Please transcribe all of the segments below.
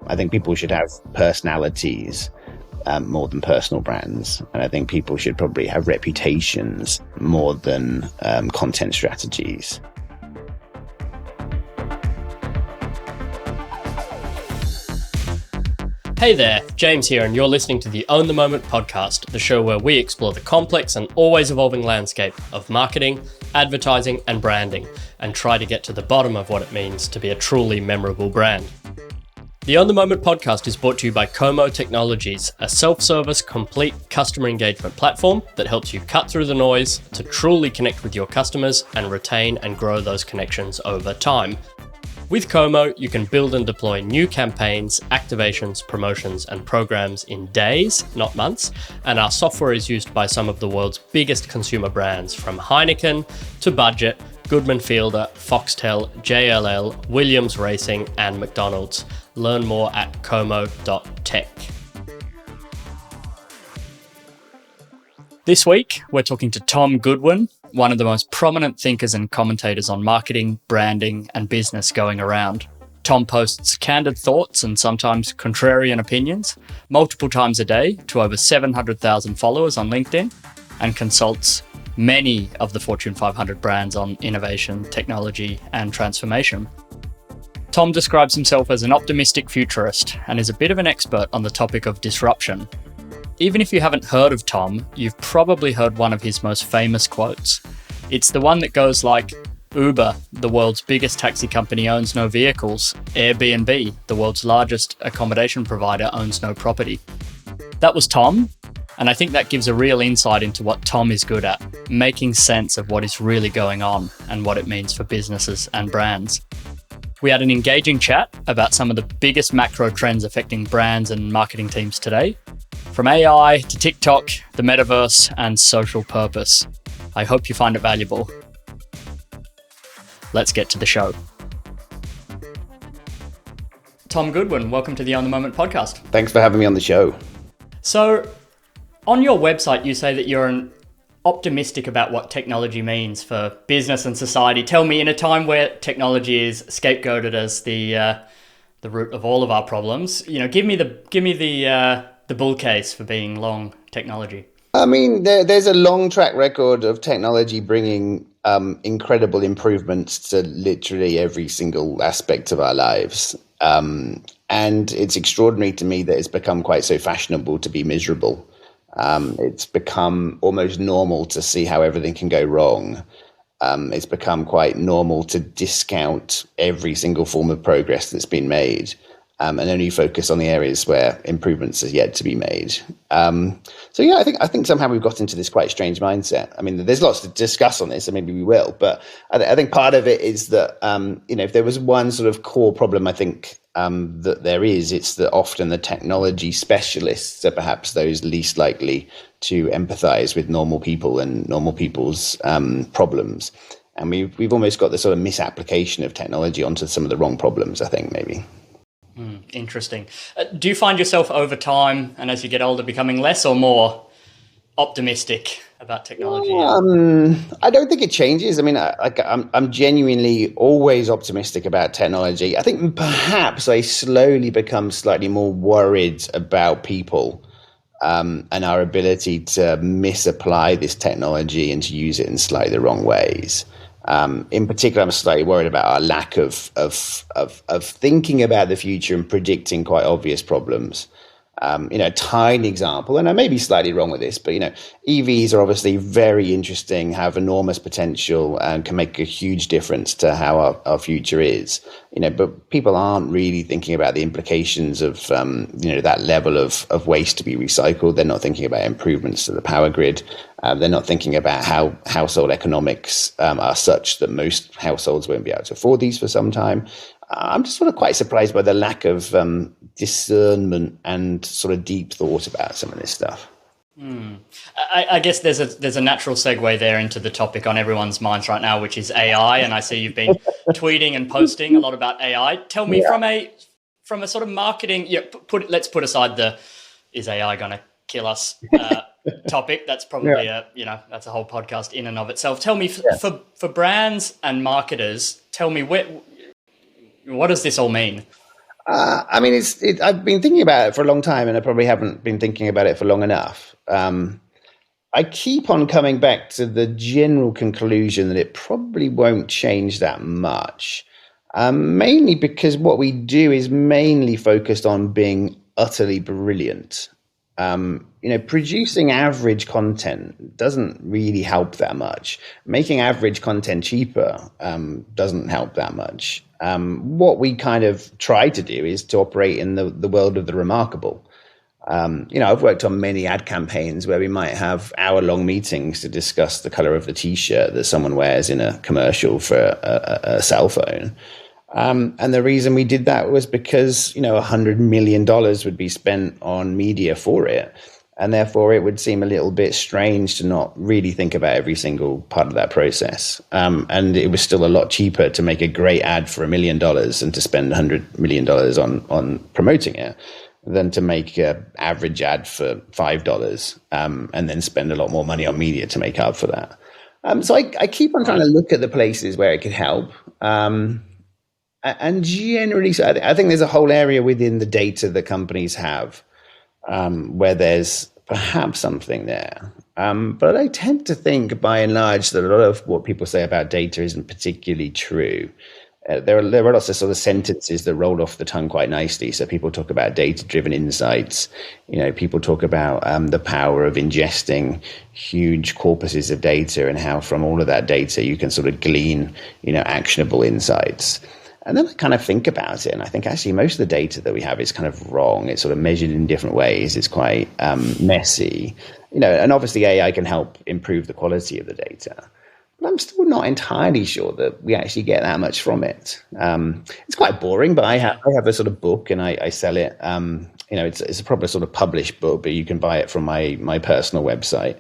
I think people should have personalities more than personal brands. And I think people should probably have reputations more than content strategies. Hey there, James here, and you're listening to the Own the Moment podcast, the show where we explore the complex and always evolving landscape of marketing, advertising, and branding, and try to get to the bottom of what it means to be a truly memorable brand. The Own the Moment podcast is brought to you by Komo Technologies, a self-service, complete customer engagement platform that helps you cut through the noise to truly connect with your customers and retain and grow those connections over time. With Komo, you can build and deploy new campaigns, activations, promotions, and programs in days, not months, and our software is used by some of the world's biggest consumer brands, from Heineken to Budget, Goodwin Fielder, Foxtel, JLL, Williams Racing, and McDonald's. Learn more at como.tech. This week, we're talking to Tom Goodwin, one of the most prominent thinkers and commentators on marketing, branding, and business going around. Tom posts candid thoughts and sometimes contrarian opinions multiple times a day to over 700,000 followers on LinkedIn and consults many of the Fortune 500 brands on innovation, technology, and transformation. Tom describes himself as an optimistic futurist and is a bit of an expert on the topic of disruption. Even if you haven't heard of Tom, you've probably heard one of his most famous quotes. It's the one that goes like, Uber, the world's biggest taxi company, owns no vehicles. Airbnb, the world's largest accommodation provider, owns no property. That was Tom, and I think that gives a real insight into what Tom is good at, making sense of what is really going on and what it means for businesses and brands. We had an engaging chat about some of the biggest macro trends affecting brands and marketing teams today, from AI to TikTok, the Metaverse, and social purpose. I hope you find it valuable. Let's get to the show. Tom Goodwin, welcome to the On the Moment podcast. Thanks for having me on the show. So, on your website, you say that you're optimistic about what technology means for business and society. Tell me, in a time where technology is scapegoated as the root of all of our problems, give me the bull case for being long technology. I mean, there's a long track record of technology bringing incredible improvements to literally every single aspect of our lives. And it's extraordinary to me that it's become quite so fashionable to be miserable. It's become almost normal to see how everything can go wrong. It's become quite normal to discount every single form of progress that's been made. And only focus on the areas where improvements are yet to be made. So yeah, I think somehow we've got into this quite strange mindset. I mean, there's lots to discuss on this, and maybe we will. But I think part of it is that if there was one sort of core problem, I think that there is, it's that often the technology specialists are perhaps those least likely to empathize with normal people and normal people's problems. And we've almost got the sort of misapplication of technology onto some of the wrong problems, I think, maybe. Interesting. Do you find yourself over time and as you get older becoming less or more optimistic about technology? I don't think it changes. I mean, I'm genuinely always optimistic about technology. I think perhaps I slowly become slightly more worried about people and our ability to misapply this technology and to use it in slightly the wrong ways. In particular, I'm slightly worried about our lack of thinking about the future and predicting quite obvious problems. A tiny example, and I may be slightly wrong with this, but EVs are obviously very interesting, have enormous potential, and can make a huge difference to how our future is. But people aren't really thinking about the implications of that level of waste to be recycled. They're not thinking about improvements to the power grid. They're not thinking about how household economics are such that most households won't be able to afford these for some time. I'm just sort of quite surprised by the lack of discernment and sort of deep thought about some of this stuff. I guess there's a natural segue there into the topic on everyone's minds right now, which is AI. And I see you've been tweeting and posting a lot about AI. Tell me from a sort of marketing, let's put aside the is AI going to kill us topic. That's probably that's a whole podcast in and of itself. Tell me for brands and marketers, tell me what does this all mean? I mean, I've been thinking about it for a long time, and I probably haven't been thinking about it for long enough. I keep on coming back to the general conclusion that it probably won't change that much, mainly because what we do is mainly focused on being utterly brilliant. Producing average content doesn't really help that much. Making average content cheaper doesn't help that much. What we kind of try to do is to operate in the world of the remarkable. I've worked on many ad campaigns where we might have hour-long meetings to discuss the color of the T-shirt that someone wears in a commercial for a cell phone. And the reason we did that was because, $100 million would be spent on media for it. And therefore, it would seem a little bit strange to not really think about every single part of that process. And it was still a lot cheaper to make a great ad for $1 million and to spend $100 million on promoting it than to make an average ad for $5 and then spend a lot more money on media to make up for that. So I keep on trying to look at the places where it could help. And generally, so I think there's a whole area within the data that companies have where there's perhaps something there. But I tend to think, by and large, that a lot of what people say about data isn't particularly true. There are lots of sort of sentences that roll off the tongue quite nicely. So people talk about data-driven insights. People talk about the power of ingesting huge corpuses of data and how from all of that data you can sort of glean, actionable insights. And then I kind of think about it, and I think actually most of the data that we have is kind of wrong. It's sort of measured in different ways. It's quite messy, and obviously AI can help improve the quality of the data. But I'm still not entirely sure that we actually get that much from it. It's quite boring, but I have a sort of book and I sell it. It's a proper sort of published book, but you can buy it from my personal website.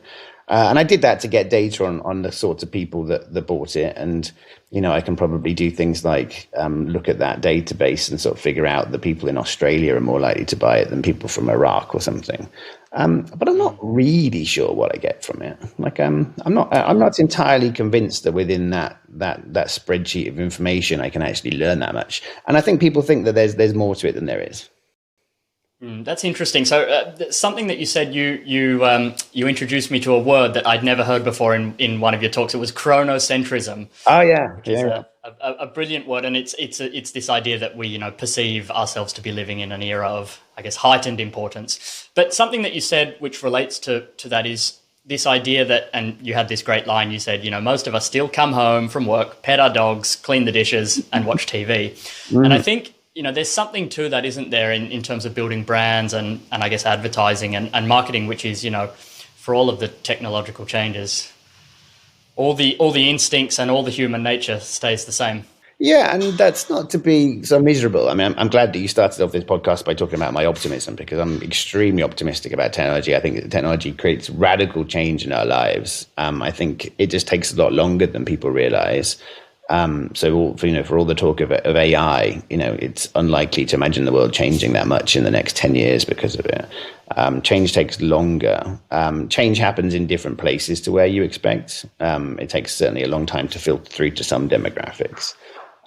And I did that to get data on the sorts of people that bought it. And, I can probably do things like look at that database and sort of figure out that people in Australia are more likely to buy it than people from Iraq or something. But I'm not really sure what I get from it. Like, I'm not entirely convinced that within that spreadsheet of information, I can actually learn that much. And I think people think that there's more to it than there is. That's interesting. So something that you said, you introduced me to a word that I'd never heard before in one of your talks. It was chronocentrism. Oh yeah, which is a brilliant word, and it's this idea that we perceive ourselves to be living in an era of, I guess, heightened importance. But something that you said which relates to that is this idea that, and you had this great line. You said, most of us still come home from work, pet our dogs, clean the dishes, and watch TV. And I think, there's something to that, isn't there, in terms of building brands and I guess advertising and marketing, which is, for all of the technological changes, all the instincts and all the human nature stays the same. Yeah, and that's not to be so miserable. I mean, I'm glad that you started off this podcast by talking about my optimism, because I'm extremely optimistic about technology. I think that technology creates radical change in our lives. I think it just takes a lot longer than people realize. For all the talk of AI, it's unlikely to imagine the world changing that much in the next 10 years because of it. Change takes longer. Change happens in different places to where you expect. It takes certainly a long time to filter through to some demographics.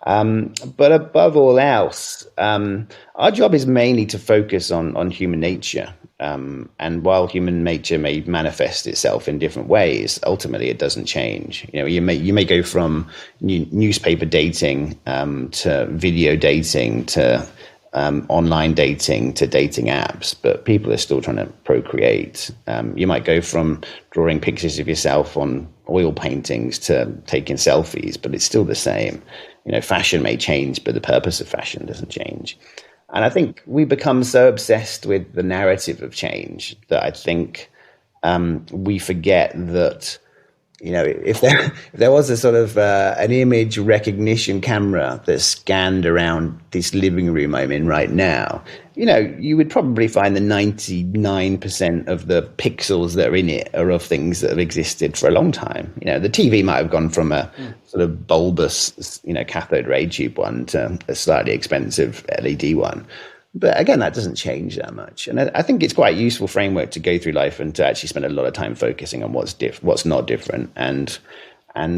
But above all else, our job is mainly to focus on human nature. And while human nature may manifest itself in different ways, ultimately it doesn't change. You may go from newspaper dating to video dating to online dating to dating apps, but people are still trying to procreate. You might go from drawing pictures of yourself on oil paintings to taking selfies, but it's still the same. Fashion may change, but the purpose of fashion doesn't change. And I think we become so obsessed with the narrative of change that I think we forget that, if there was a sort of an image recognition camera that scanned around this living room I'm in right now, you would probably find that 99% of the pixels that are in it are of things that have existed for a long time. The TV might have gone from a sort of bulbous, cathode ray tube one to a slightly expensive LED one. But again, that doesn't change that much. And I think it's quite a useful framework to go through life and to actually spend a lot of time focusing on what's not different and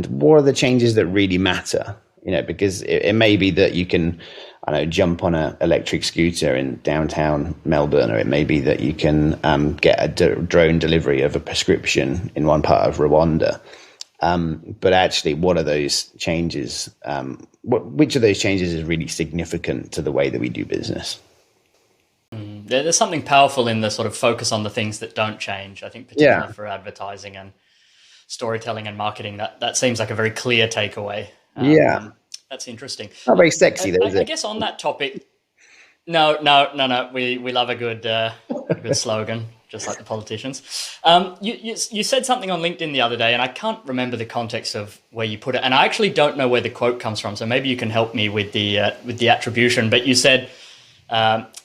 what are the changes that really matter. because it may be that you can, I don't know, jump on an electric scooter in downtown Melbourne, or it may be that you can get a drone delivery of a prescription in one part of Rwanda. But actually, what are those changes? Which of those changes is really significant to the way that we do business? There's something powerful in the sort of focus on the things that don't change. I think particularly for advertising and storytelling and marketing, that seems like a very clear takeaway. That's interesting. Not very sexy, though, is it? I guess on that topic, no. We love a good slogan, just like the politicians. You said something on LinkedIn the other day, and I can't remember the context of where you put it, and I actually don't know where the quote comes from. So maybe you can help me with the attribution. But you said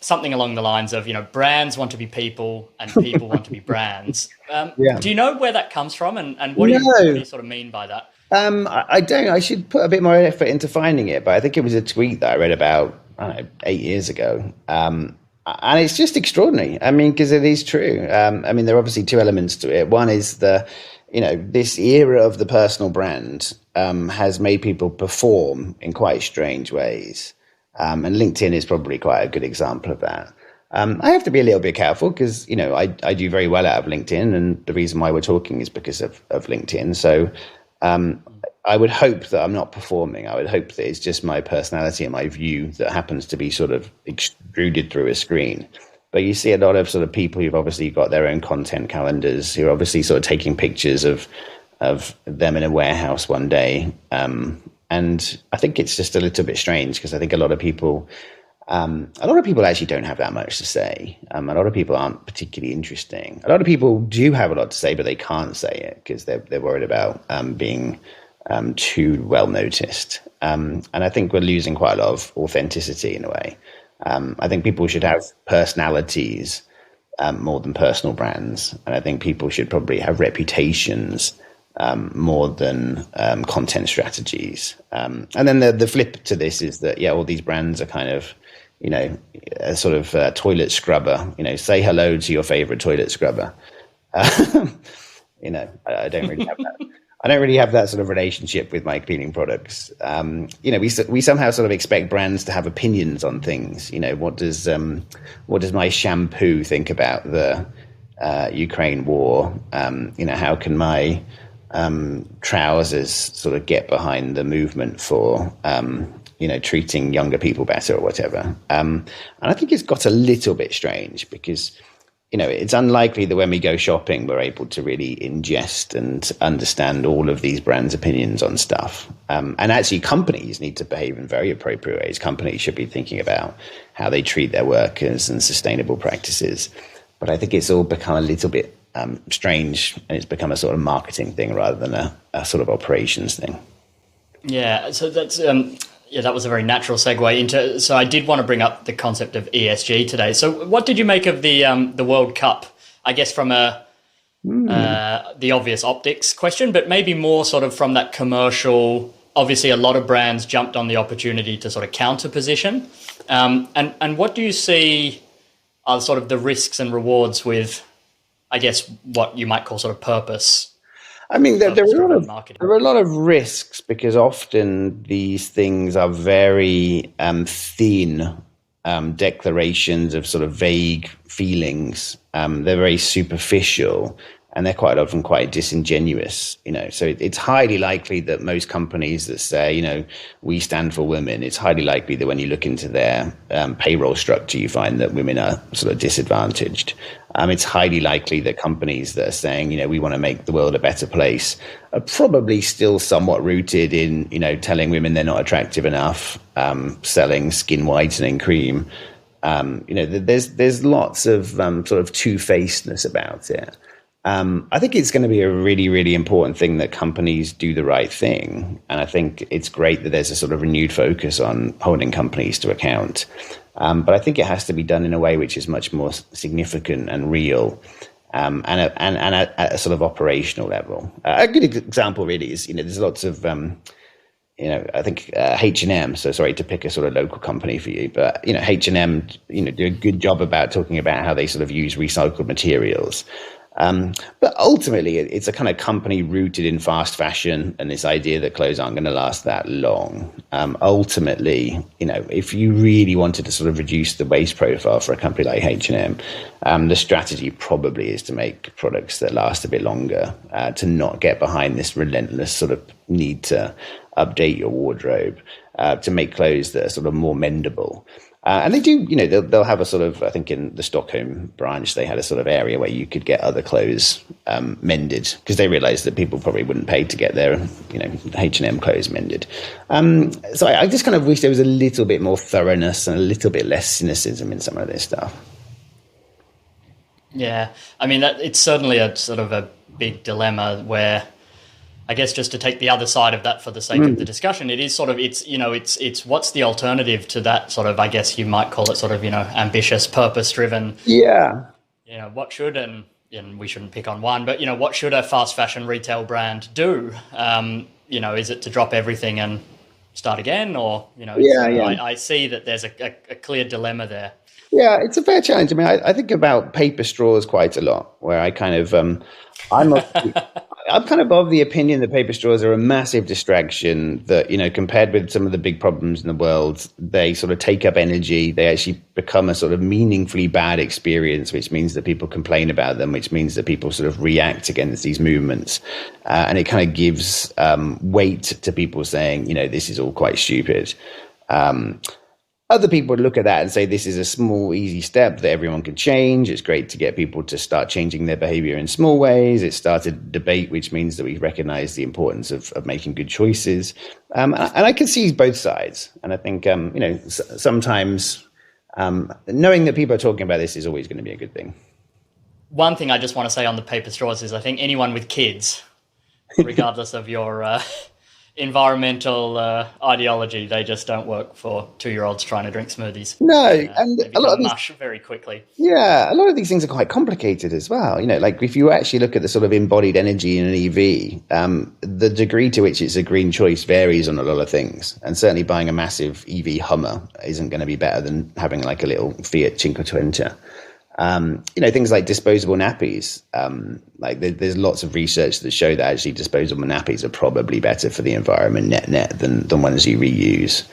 something along the lines of, brands want to be people and people want to be brands. Do you know where that comes from, and what do you sort of mean by that? I don't. I should put a bit more effort into finding it, but I think it was a tweet that I read about, I don't know, 8 years ago. And it's just extraordinary. I mean, because it is true. There are obviously two elements to it. One is this era of the personal brand has made people perform in quite strange ways. And LinkedIn is probably quite a good example of that. I have to be a little bit careful because, I do very well out of LinkedIn. And the reason why we're talking is because of LinkedIn. So I would hope that I'm not performing. I would hope that it's just my personality and my view that happens to be sort of extruded through a screen. But you see a lot of sort of people who've obviously got their own content calendars, who are obviously sort of taking pictures of them in a warehouse one day. And I think it's just a little bit strange because I think a lot of people actually don't have that much to say. A lot of people aren't particularly interesting. A lot of people do have a lot to say, but they can't say it because they're worried about being too well noticed. And I think we're losing quite a lot of authenticity in a way. I think people should have personalities more than personal brands. And I think people should probably have reputations more than content strategies. And then the flip to this is that, all these brands are kind of, a sort of toilet scrubber, say hello to your favorite toilet scrubber. I don't really have that. I don't really have that sort of relationship with my cleaning products. We somehow sort of expect brands to have opinions on things. What does my shampoo think about the Ukraine war? How can my trousers sort of get behind the movement for treating younger people better or whatever. And I think it's got a little bit strange because, it's unlikely that when we go shopping, we're able to really ingest and understand all of these brands' opinions on stuff. And actually, companies need to behave in very appropriate ways. Companies should be thinking about how they treat their workers and sustainable practices. But I think it's all become a little bit strange, and it's become a sort of marketing thing rather than a sort of operations thing. Yeah, so that's that was a very natural segue into. So I did want to bring up the concept of ESG today. So what did you make of the World Cup? I guess from the obvious optics question, but maybe more sort of from that commercial. Obviously, a lot of brands jumped on the opportunity to sort of counter position. And what do you see are sort of the risks and rewards with, I guess, what you might call sort of purpose? I mean, there are a lot of risks because often these things are very thin declarations of sort of vague feelings. They're very superficial and they're quite often quite disingenuous. So it's highly likely that most companies that say, we stand for women, it's highly likely that when you look into their payroll structure, you find that women are sort of disadvantaged. It's highly likely that companies that are saying, we want to make the world a better place are probably still somewhat rooted in, telling women they're not attractive enough, selling skin whitening cream. There's lots of sort of two-facedness about it. I think it's going to be a really, really important thing that companies do the right thing. And I think it's great that there's a sort of renewed focus on holding companies to account. But I think it has to be done in a way which is much more significant and real, and at a sort of operational level. A good example really is, there's lots of, I think H&M, so sorry to pick a sort of local company for you, but, H&M, do a good job about talking about how they sort of use recycled materials. But ultimately, it's a kind of company rooted in fast fashion and this idea that clothes aren't going to last that long. Ultimately, if you really wanted to sort of reduce the waste profile for a company like H&M, the strategy probably is to make products that last a bit longer, to not get behind this relentless sort of need to update your wardrobe, to make clothes that are sort of more mendable. And they do, they'll have a sort of, I think in the Stockholm branch, they had a sort of area where you could get other clothes mended, because they realized that people probably wouldn't pay to get their, H&M clothes mended. So I just kind of wish there was a little bit more thoroughness and a little bit less cynicism in some of this stuff. Yeah, I mean, it's certainly a sort of a big dilemma where, I guess, just to take the other side of that for the sake of the discussion, it is sort of, it's what's the alternative to that sort of, I guess you might call it sort of, ambitious, purpose-driven. Yeah. What should, and we shouldn't pick on one, but, what should a fast fashion retail brand do? Is it to drop everything and start again? Or, I see that there's a clear dilemma there. Yeah, it's a fair challenge. I mean, I think about paper straws quite a lot, where I kind of, I'm kind of of the opinion that paper straws are a massive distraction, that, compared with some of the big problems in the world, they sort of take up energy. They actually become a sort of meaningfully bad experience, which means that people complain about them, which means that people sort of react against these movements. And it kind of gives weight to people saying, this is all quite stupid. Other people would look at that and say, this is a small, easy step that everyone can change. It's great to get people to start changing their behavior in small ways. It started a debate, which means that we recognize the importance of making good choices. And I can see both sides. And I think, sometimes knowing that people are talking about this is always going to be a good thing. One thing I just want to say on the paper straws is I think anyone with kids, regardless of your environmental ideology, they just don't work for 2-year-olds trying to drink smoothies. No, and they become mush very quickly. Yeah, a lot of these things are quite complicated as well. Like if you actually look at the sort of embodied energy in an EV, the degree to which it's a green choice varies on a lot of things. And certainly buying a massive EV Hummer isn't going to be better than having like a little Fiat Cinquecento. Things like disposable nappies. There's lots of research that show that actually disposable nappies are probably better for the environment net than ones you reuse.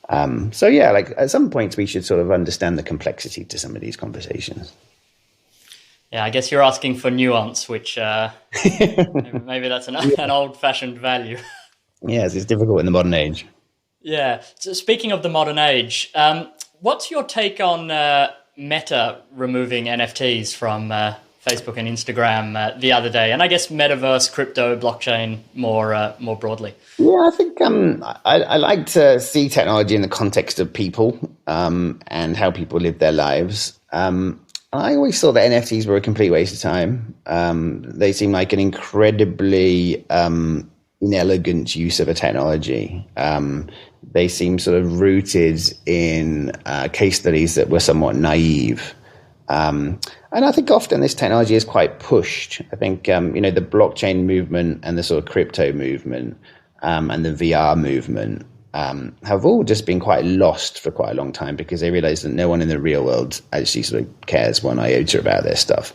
At some points we should sort of understand the complexity to some of these conversations. Yeah, I guess you're asking for nuance, which maybe that's an old-fashioned value. Yes, it's difficult in the modern age. Yeah. So speaking of the modern age, what's your take on Meta removing NFTs from Facebook and Instagram the other day, and I guess Metaverse, crypto, blockchain more broadly? Yeah, I think I like to see technology in the context of people and how people live their lives. I always thought that NFTs were a complete waste of time. They seem like an incredibly inelegant use of a technology. They seem sort of rooted in case studies that were somewhat naive. And I think often this technology is quite pushed. I think, the blockchain movement and the sort of crypto movement and the VR movement have all just been quite lost for quite a long time, because they realize that no one in the real world actually sort of cares one iota about their stuff.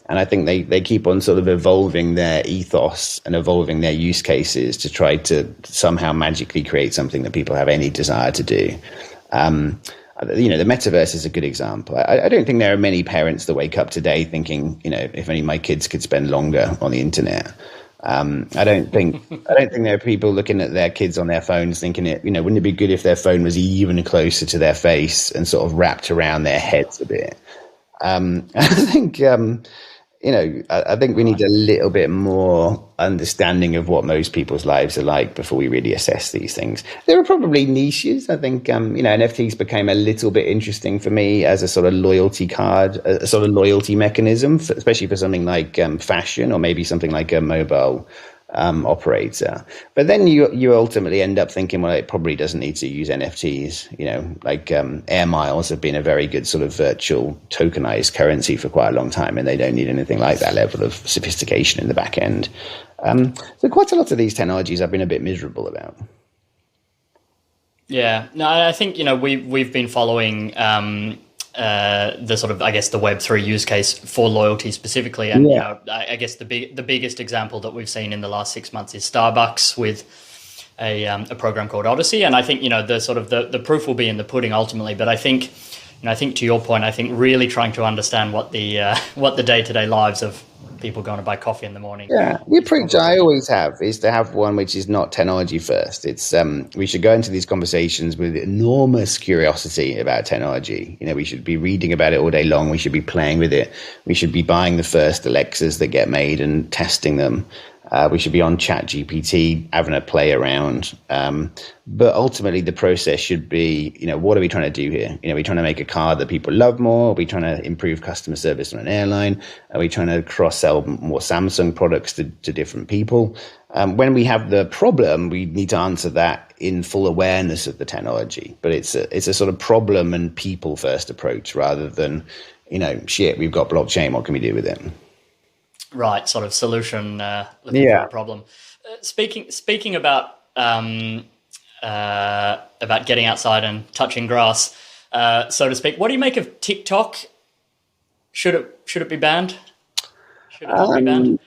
And I think they keep on sort of evolving their ethos and evolving their use cases to try to somehow magically create something that people have any desire to do. The metaverse is a good example. I don't think there are many parents that wake up today thinking, if only my kids could spend longer on the internet. I don't think there are people looking at their kids on their phones thinking wouldn't it be good if their phone was even closer to their face and sort of wrapped around their heads a bit. I think we need a little bit more understanding of what most people's lives are like before we really assess these things. There are probably niches. I think, NFTs became a little bit interesting for me as a sort of loyalty card, a sort of loyalty mechanism, especially for something like fashion, or maybe something like a mobile operator. But then you ultimately end up thinking, well, it probably doesn't need to use NFTs. Air miles have been a very good sort of virtual tokenized currency for quite a long time, and they don't need anything like that level of sophistication in the back end. So quite a lot of these technologies I've been a bit miserable about. Yeah, no, I think we've been following the sort of, I guess, the Web3 use case for loyalty specifically. And, Yeah. I guess the biggest example that we've seen in the last 6 months is Starbucks with a program called Odyssey. And I think, the sort of the proof will be in the pudding ultimately. But I think, to your point, I think really trying to understand what the day-to-day lives of people going to buy coffee in the morning. Yeah, the approach I always have is to have one which is not technology first. It's we should go into these conversations with enormous curiosity about technology. We should be reading about it all day long. We should be playing with it. We should be buying the first Alexas that get made and testing them. We should be on ChatGPT, having a play around. But ultimately, the process should be, what are we trying to do here? Are we trying to make a car that people love more? Are we trying to improve customer service on an airline? Are we trying to cross-sell more Samsung products to different people? When we have the problem, we need to answer that in full awareness of the technology. But it's a sort of problem and people first approach rather than, shit, we've got blockchain. What can we do with it? Right, sort of solution looking for a problem. Speaking about getting outside and touching grass, so to speak. What do you make of TikTok? Should it be banned? Should it not be banned?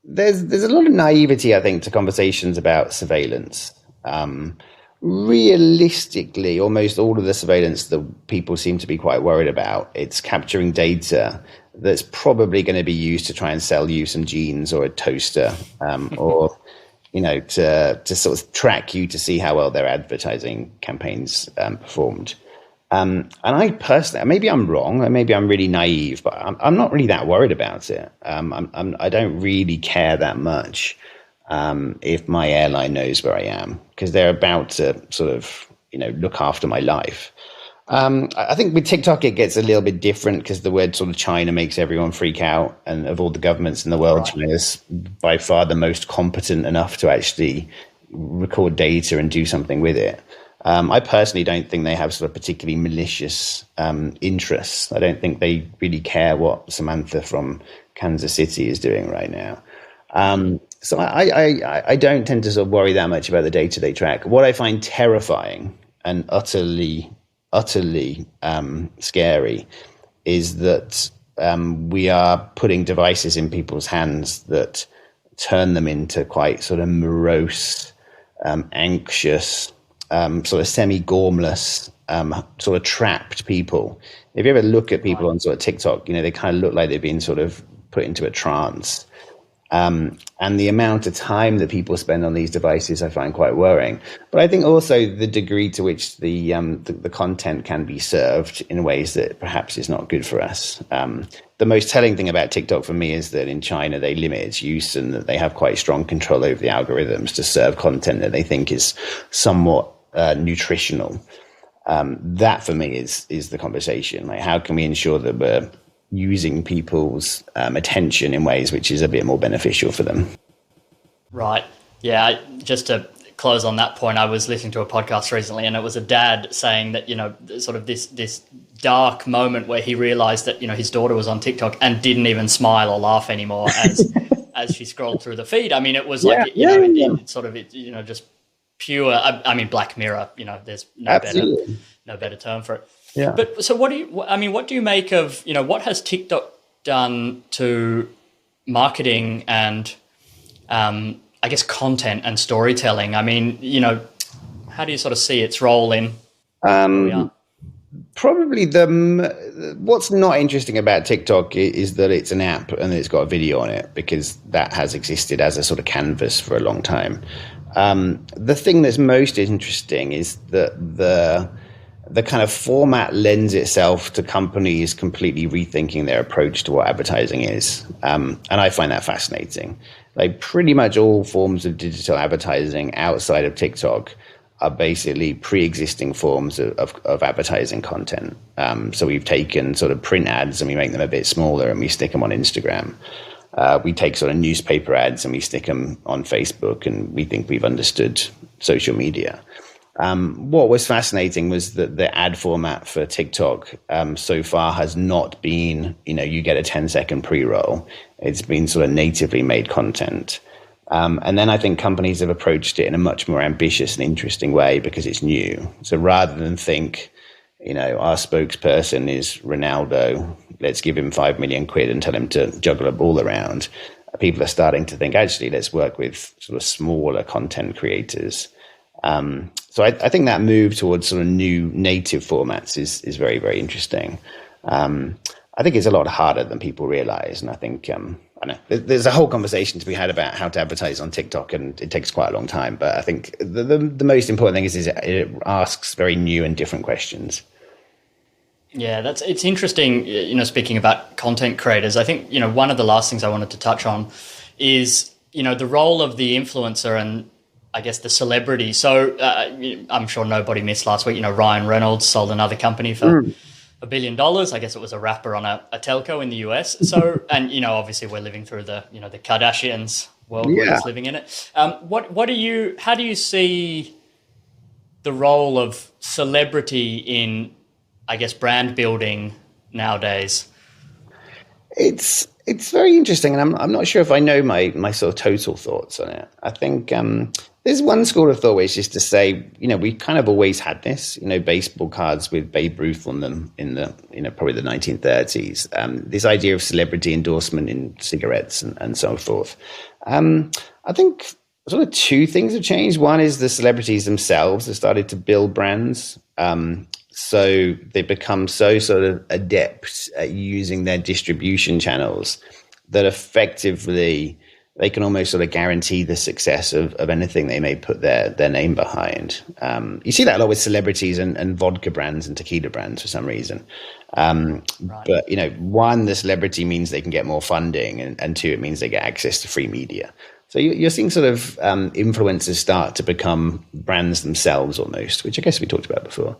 There's a lot of naivety, I think, to conversations about surveillance. Realistically, almost all of the surveillance that people seem to be quite worried about, it's capturing data that's probably going to be used to try and sell you some jeans or a toaster, or to sort of track you to see how well their advertising campaigns performed. And I personally, maybe I'm wrong, maybe I'm really naive, but I'm not really that worried about it. I don't really care that much if my airline knows where I am, because they're about to sort of look after my life. I think with TikTok, it gets a little bit different because the word sort of China makes everyone freak out. And of all the governments in the world, China is by far the most competent enough to actually record data and do something with it. I personally don't think they have sort of particularly malicious interests. I don't think they really care what Samantha from Kansas City is doing right now. So I don't tend to sort of worry that much about the data they track. What I find terrifying and utterly scary is that we are putting devices in people's hands that turn them into quite sort of morose, anxious, sort of semi-gormless, sort of trapped people. If you ever look at people on sort of TikTok, they kind of look like they've been sort of put into a trance. And the amount of time that people spend on these devices, I find quite worrying. But I think also the degree to which the content can be served in ways that perhaps is not good for us. The most telling thing about TikTok for me is that in China, they limit its use and that they have quite strong control over the algorithms to serve content that they think is somewhat nutritional. That for me is the conversation. Like, how can we ensure that we're using people's attention in ways which is a bit more beneficial for them? Right. Yeah. Just to close on that point, I was listening to a podcast recently, and it was a dad saying that sort of this dark moment where he realized that his daughter was on TikTok and didn't even smile or laugh anymore as she scrolled through the feed. I mean, it was like it's sort of just pure. I mean, Black Mirror. There's no better term for it. Yeah. But so what do you make of, what has TikTok done to marketing and, I guess, content and storytelling? I mean, how do you sort of see its role in where we are? Probably what's not interesting about TikTok is that it's an app and it's got a video on it, because that has existed as a sort of canvas for a long time. The thing that's most interesting is that the kind of format lends itself to companies completely rethinking their approach to what advertising is. And I find that fascinating. Like, pretty much all forms of digital advertising outside of TikTok are basically pre-existing forms of advertising content. So we've taken sort of print ads and we make them a bit smaller and we stick them on Instagram. We take sort of newspaper ads and we stick them on Facebook, and we think we've understood social media. What was fascinating was that the ad format for TikTok so far has not been, you get a 10-second pre-roll. It's been sort of natively made content. And then I think companies have approached it in a much more ambitious and interesting way because it's new. So rather than think, our spokesperson is Ronaldo. Let's give him 5 million quid and tell him to juggle a ball around. People are starting to think, actually, let's work with sort of smaller content creators. So I think that move towards sort of new native formats is very, very interesting. I think it's a lot harder than people realize. And I think, I know there's a whole conversation to be had about how to advertise on TikTok, and it takes quite a long time. But I think the most important thing is it asks very new and different questions. Yeah, it's interesting, speaking about content creators. I think, one of the last things I wanted to touch on is, the role of the influencer and I guess the celebrity. So I'm sure nobody missed last week, Ryan Reynolds sold another company for $1 billion. I guess it was a rapper on a telco in the US. So, and, obviously we're living through the Kardashians world where it's living in it. How do you see the role of celebrity in, I guess, brand building nowadays? It's very interesting, and I'm not sure if I know my sort of total thoughts on it. I think there's one school of thought which is to say, we kind of always had this, baseball cards with Babe Ruth on them in the, probably the 1930s. This idea of celebrity endorsement in cigarettes and so forth. I think sort of two things have changed. One is the celebrities themselves have started to build brands. So they've become so sort of adept at using their distribution channels that effectively they can almost sort of guarantee the success of anything they may put their name behind. You see that a lot with celebrities and vodka brands and tequila brands for some reason. Right. But, one, the celebrity means they can get more funding, and two, it means they get access to free media. So you're seeing sort of influencers start to become brands themselves almost, which I guess we talked about before.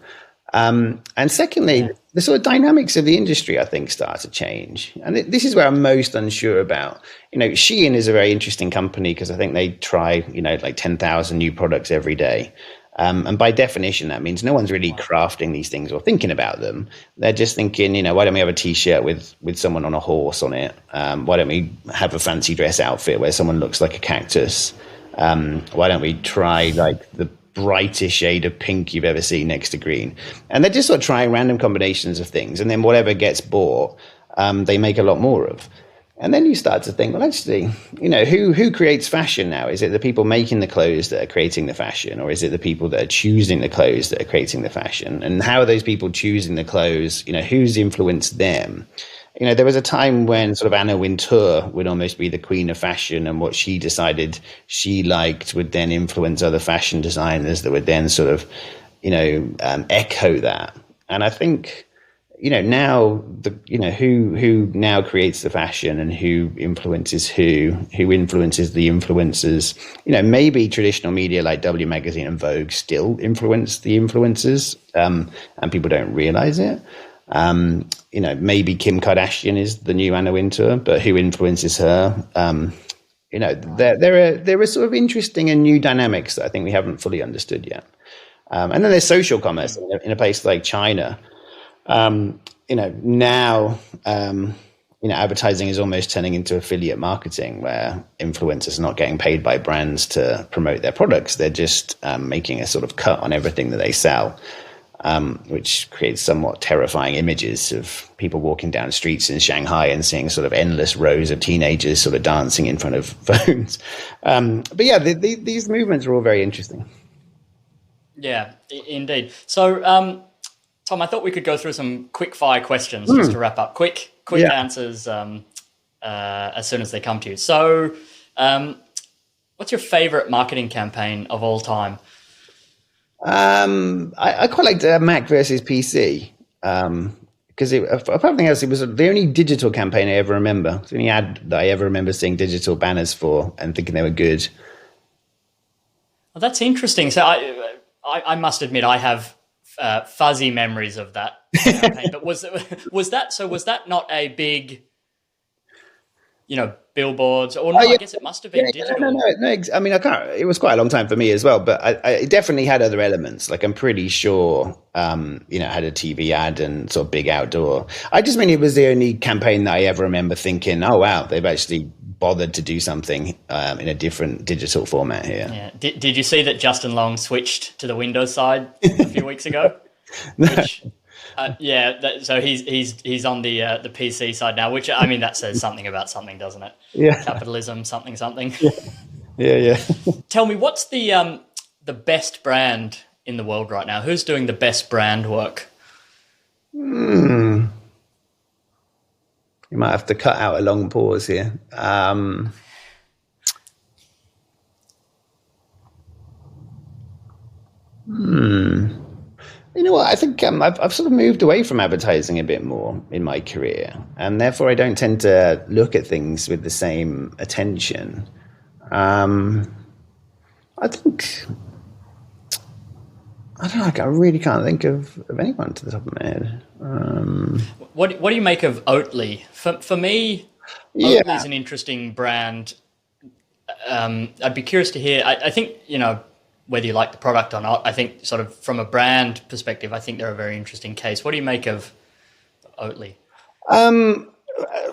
And secondly, the sort of dynamics of the industry, I think, start to change. And this is where I'm most unsure about. Shein is a very interesting company because I think they try, like 10,000 new products every day. And by definition, that means no one's really crafting these things or thinking about them. They're just thinking, why don't we have a T-shirt with someone on a horse on it? Why don't we have a fancy dress outfit where someone looks like a cactus? Why don't we try like the brightest shade of pink you've ever seen next to green? And they're just sort of trying random combinations of things, and then whatever gets bought, they make a lot more of. And then you start to think, well, actually, who creates fashion now? Is it the people making the clothes that are creating the fashion, or is it the people that are choosing the clothes that are creating the fashion? And how are those people choosing the clothes? Who's influenced them? There was a time when sort of Anna Wintour would almost be the queen of fashion, and what she decided she liked would then influence other fashion designers that would then sort of, echo that. And I think, now who now creates the fashion and who influences who influences the influencers. Maybe traditional media like W Magazine and Vogue still influence the influencers, and people don't realize it. Maybe Kim Kardashian is the new Anna Wintour, but who influences her? There are sort of interesting and new dynamics that I think we haven't fully understood yet. And then there's social commerce in a place like China. Now, advertising is almost turning into affiliate marketing, where influencers are not getting paid by brands to promote their products. They're just making a sort of cut on everything that they sell. Which creates somewhat terrifying images of people walking down streets in Shanghai and seeing sort of endless rows of teenagers sort of dancing in front of phones. But yeah, these movements are all very interesting. Yeah, indeed. So, Tom, I thought we could go through some quick fire questions just to wrap up. Quick answers as soon as they come to you. So, what's your favorite marketing campaign of all time? I quite liked Mac versus PC because apart from anything else, it was the only digital campaign I ever remember. It's the only ad that I ever remember seeing digital banners for and thinking they were good. Well, that's interesting. So I must admit I have fuzzy memories of that campaign. But was that not a big, billboards, or no? I guess it must have been digital. No. I mean, I can't. It was quite a long time for me as well, but it definitely had other elements. Like I'm pretty sure, it had a TV ad and sort of big outdoor. I just mean it was the only campaign that I ever remember thinking, oh wow, they've actually bothered to do something in a different digital format here. Yeah. Did you see that Justin Long switched to the Windows side a few weeks ago? Which Yeah, so he's on the PC side now, which I mean that says something about something, doesn't it? Yeah, Capitalism, something, something. yeah, yeah, yeah. Tell me, what's the best brand in the world right now? Who's doing the best brand work? Hmm. You might have to cut out a long pause here. You know what? I think I've sort of moved away from advertising a bit more in my career, and therefore I don't tend to look at things with the same attention. Um, I think I don't know. Like, I really can't think of anyone to the top of my head. What do you make of Oatly? For me, Yeah. Oatly's an interesting brand. I'd be curious to hear. I think whether you like the product or not. I think sort of from a brand perspective, I think they're a very interesting case. What do you make of Oatly? Um,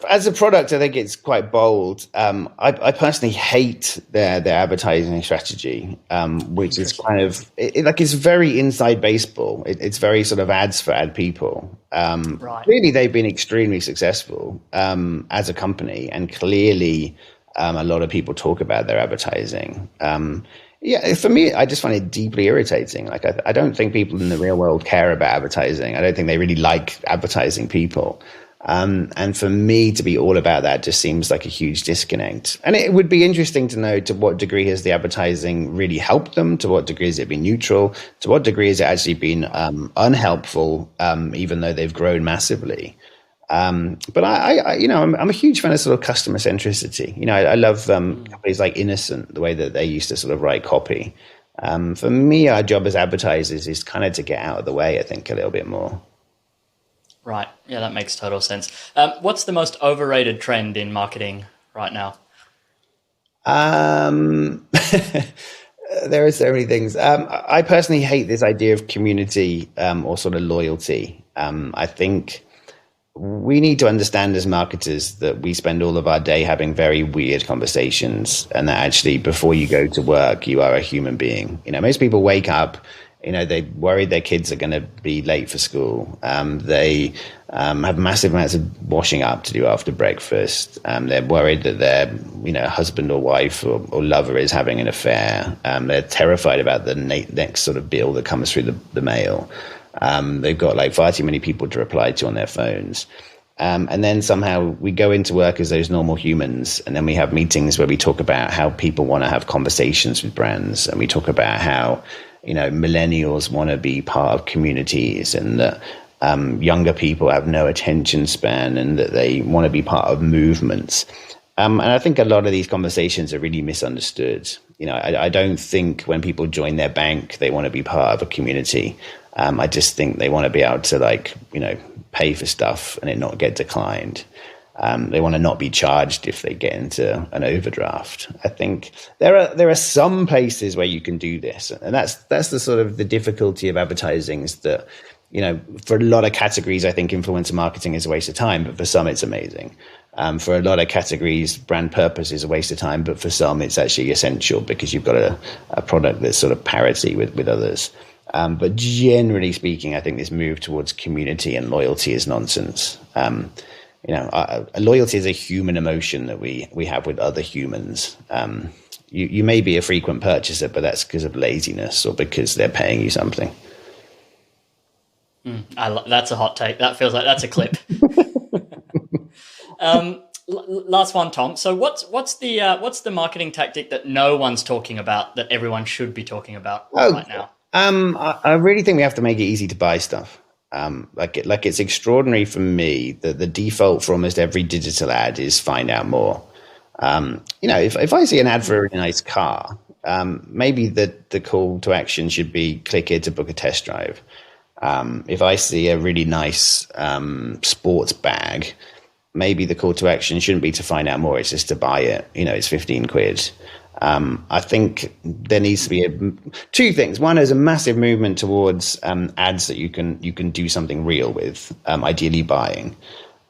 as a product, I think it's quite bold. I personally hate their advertising strategy, which is Interesting. kind of like it's very inside baseball. It's very sort of ads for ad people. Right. Clearly, they've been extremely successful as a company, and clearly, a lot of people talk about their advertising. Yeah, for me, I just find it deeply irritating. Like, I don't think people in the real world care about advertising. I don't think they really like advertising people. And for me to be all about that just seems like a huge disconnect. And it would be interesting to know to what degree has the advertising really helped them? To what degree has it been neutral? To what degree has it actually been unhelpful, even though they've grown massively? But I'm a huge fan of sort of customer centricity. I love companies like Innocent, the way that they used to sort of write copy. For me, our job as advertisers is kind of to get out of the way, I think, a little bit more. Right. Yeah, that makes total sense. What's the most overrated trend in marketing right now? Um, there are so many things. I personally hate this idea of community or sort of loyalty. I think we need to understand as marketers that we spend all of our day having very weird conversations, and that actually before you go to work you are a human being. Most people wake up, they worry their kids are going to be late for school. They have massive amounts of washing up to do after breakfast. They're worried that their husband or wife or lover is having an affair. They're terrified about the next sort of bill that comes through the mail. They've got like far too many people to reply to on their phones. And then somehow we go into work as those normal humans. And then we have meetings where we talk about how people want to have conversations with brands. And we talk about how, millennials want to be part of communities, and that younger people have no attention span, and that they want to be part of movements. And I think a lot of these conversations are really misunderstood. I don't think when people join their bank, they want to be part of a community. I just think they want to be able to pay for stuff and it not get declined. They want to not be charged if they get into an overdraft. I think there are some places where you can do this, and that's the sort of the difficulty of advertising is that for a lot of categories, I think influencer marketing is a waste of time, but for some it's amazing. For a lot of categories, brand purpose is a waste of time, but for some it's actually essential because you've got a product that's sort of parity with others. But generally speaking, I think this move towards community and loyalty is nonsense. Loyalty is a human emotion that we have with other humans. You may be a frequent purchaser, but that's because of laziness or because they're paying you something. That's a hot take. That feels like that's a clip. Last one, Tom. So what's the marketing tactic that no one's talking about that everyone should be talking about right now? I really think we have to make it easy to buy stuff. Like it's extraordinary for me that the default for almost every digital ad is find out more. If I see an ad for a really nice car, maybe the call to action should be click here to book a test drive. If I see a really nice sports bag, maybe the call to action shouldn't be to find out more. It's just to buy it. It's 15 quid. I think there needs to be two things. One is a massive movement towards ads that you can do something real with, ideally buying.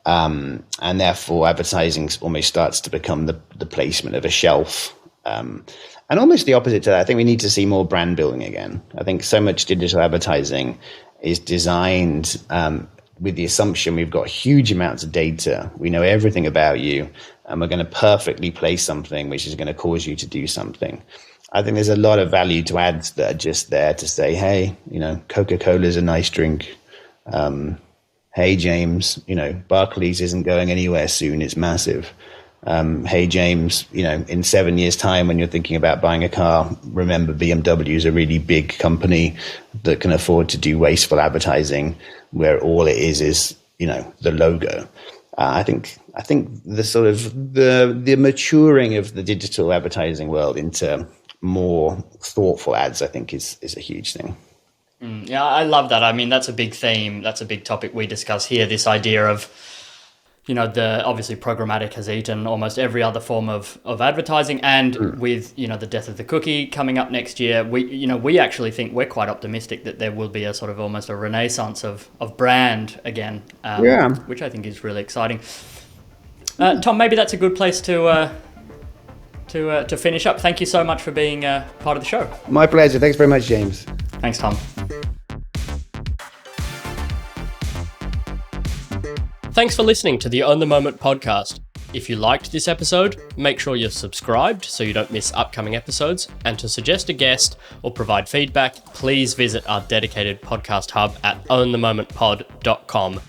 And therefore advertising almost starts to become the placement of a shelf And almost the opposite to that, I think we need to see more brand building again. I think so much digital advertising is designed with the assumption we've got huge amounts of data. We know everything about you, and we're going to perfectly place something which is going to cause you to do something. I think there's a lot of value to ads that are just there to say, hey, Coca-Cola is a nice drink. Hey, James, Barclays isn't going anywhere soon. It's massive. Hey, James, in 7 years' time, when you're thinking about buying a car, remember BMW is a really big company that can afford to do wasteful advertising where all it is, the logo. I think the sort of the maturing of the digital advertising world into more thoughtful ads, I think is a huge thing. Yeah, I love that. I mean, that's a big theme. That's a big topic we discuss here. This idea of, obviously programmatic has eaten almost every other form of advertising. And with, the death of the cookie coming up next year, we actually think we're quite optimistic that there will be a sort of almost a renaissance of brand again, which I think is really exciting. Tom, maybe that's a good place to finish up. Thank you so much for being part of the show. My pleasure. Thanks very much, James. Thanks, Tom. Thanks for listening to the Own the Moment podcast. If you liked this episode, make sure you're subscribed so you don't miss upcoming episodes. And to suggest a guest or provide feedback, please visit our dedicated podcast hub at ownthemomentpod.com.